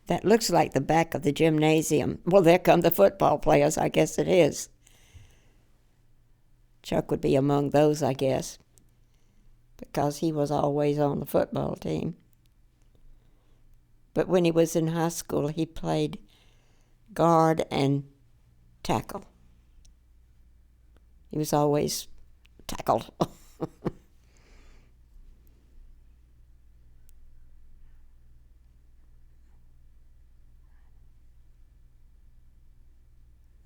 That looks like the back of the gymnasium. Well, there come the football players, I guess it is. Chuck would be among those, I guess, because he was always on the football team. But when he was in high school, he played guard and tackle. He was always tackled.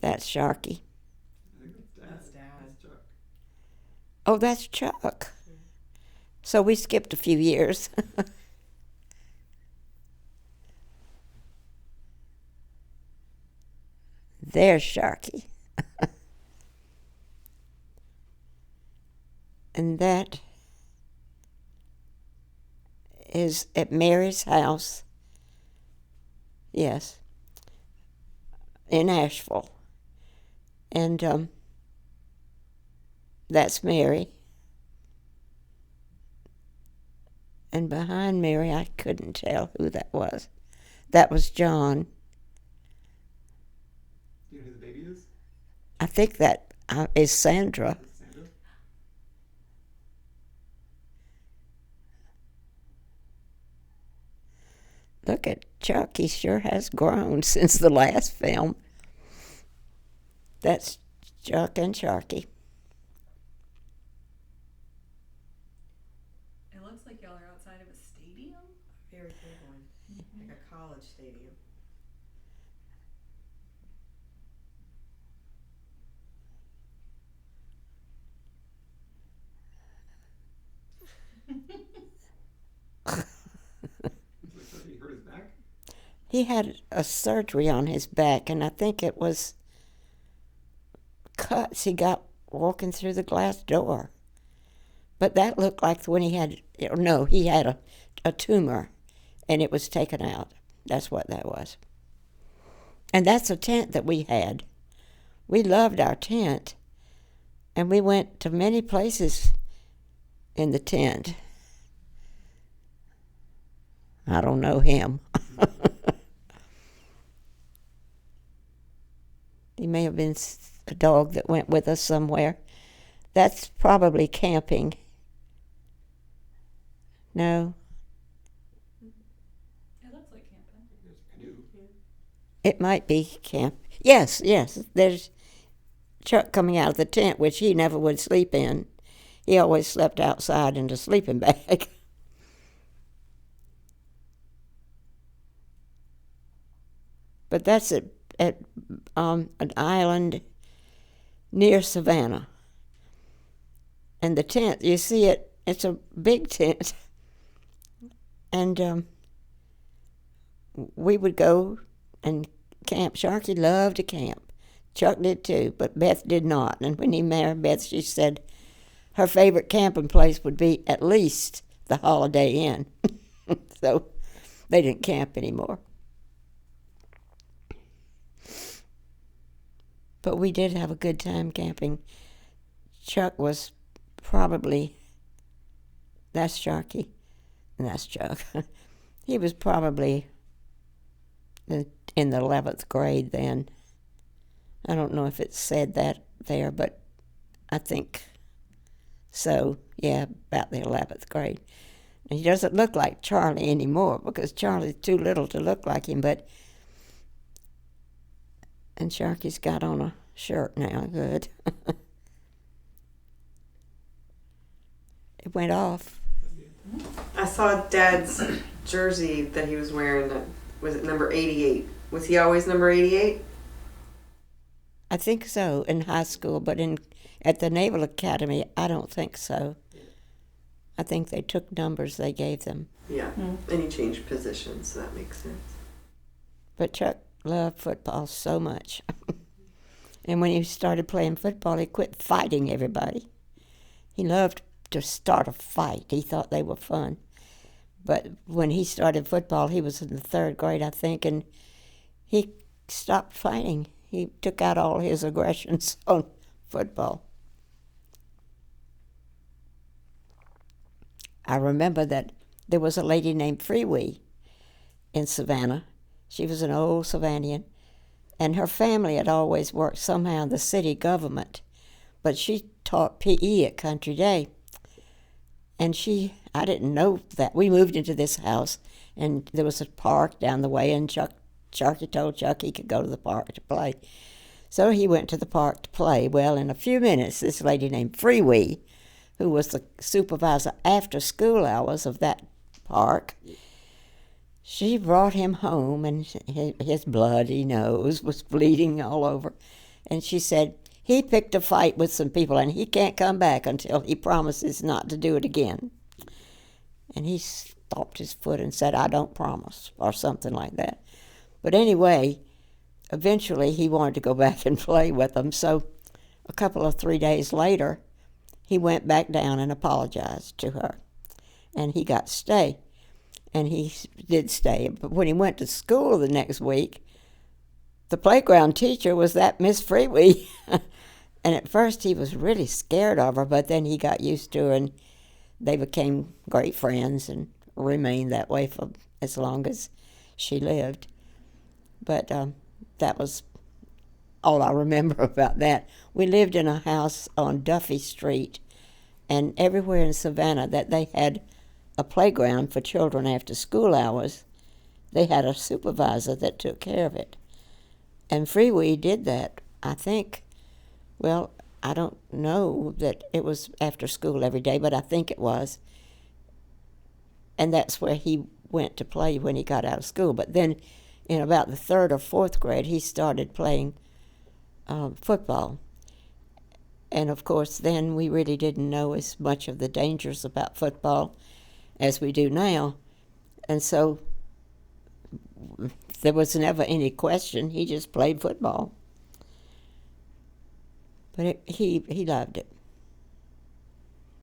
That's Sharky. I think that's Dad. That's Chuck. Oh, that's Chuck. Yeah. So we skipped a few years. There's Sharky. And that is at Mary's house. Yes. In Asheville. And that's Mary. And behind Mary, I couldn't tell who that was. That was John. Do you know who the baby is? I think that is Sandra. Is it Sandra? Look at Chuck. He sure has grown since the last film. That's Chuck and Sharky. It looks like y'all are outside of a stadium. Very big one, like a college stadium. He hurt his back? He had a surgery on his back, and I think it was cuts he got walking through the glass door. But that looked like when he had, no, he had a tumor, and it was taken out. That's what that was. And that's a tent that we had. We loved our tent, and we went to many places in the tent. I don't know him. He may have been a dog that went with us somewhere. That's probably camping. No, It looks like camping. There's a canoe. it might be camp. Yes, there's Chuck coming out of the tent, which he never would sleep in. He always slept outside in the sleeping bag. But that's at an island near Savannah. And the tent, you see it, it's a big tent. And we would go and camp. Sharky loved to camp. Chuck did too, but Beth did not. And when he married Beth, she said her favorite camping place would be at least the Holiday Inn. So they didn't camp anymore. But we did have a good time camping. Chuck was probably, that's Sharky, and that's Chuck. He was probably in the 11th grade then. I don't know if it said that there, but I think so. Yeah, about the 11th grade. And he doesn't look like Charlie anymore because Charlie's too little to look like him, but and Sharky's got on a shirt now. Good. It went off. I saw Dad's jersey that he was wearing. That was it number 88. Was he always number 88? I think so in high school, but at the Naval Academy, I don't think so. I think they took numbers they gave them. Yeah, and he changed positions, so that makes sense. But Chuck loved football so much. And when he started playing football, he quit fighting everybody. He loved to start a fight. He thought they were fun. But when he started football, he was in the 3rd grade, I think, and he stopped fighting. He took out all his aggressions on football. I remember that there was a lady named Freewee in Savannah. She was an old Savannah, and her family had always worked somehow in the city government, but she taught PE at Country Day. And I didn't know that. We moved into this house, and there was a park down the way, and Sharky told Chuck he could go to the park to play. So he went to the park to play. Well, in a few minutes, this lady named Freewee, who was the supervisor after school hours of that park, she brought him home, and his bloody nose was bleeding all over. And she said, he picked a fight with some people, and he can't come back until he promises not to do it again. And he stomped his foot and said, I don't promise, or something like that. But anyway, eventually he wanted to go back and play with them. So a couple of 3 days later, he went back down and apologized to her. And he got to stay. And he did stay. But when he went to school the next week, the playground teacher was that Miss Freewee. And at first he was really scared of her, but then he got used to her, and they became great friends and remained that way for as long as she lived. But that was all I remember about that. We lived in a house on Duffy Street, and everywhere in Savannah that they had a playground for children after school hours, they had a supervisor that took care of it. And Freewee did that, I think. Well, I don't know that it was after school every day, but I think it was. And that's where he went to play when he got out of school. But then in about the 3rd or 4th grade, he started playing football. And of course, then we really didn't know as much of the dangers about football as we do now. And so there was never any question. He just played football. But he loved it.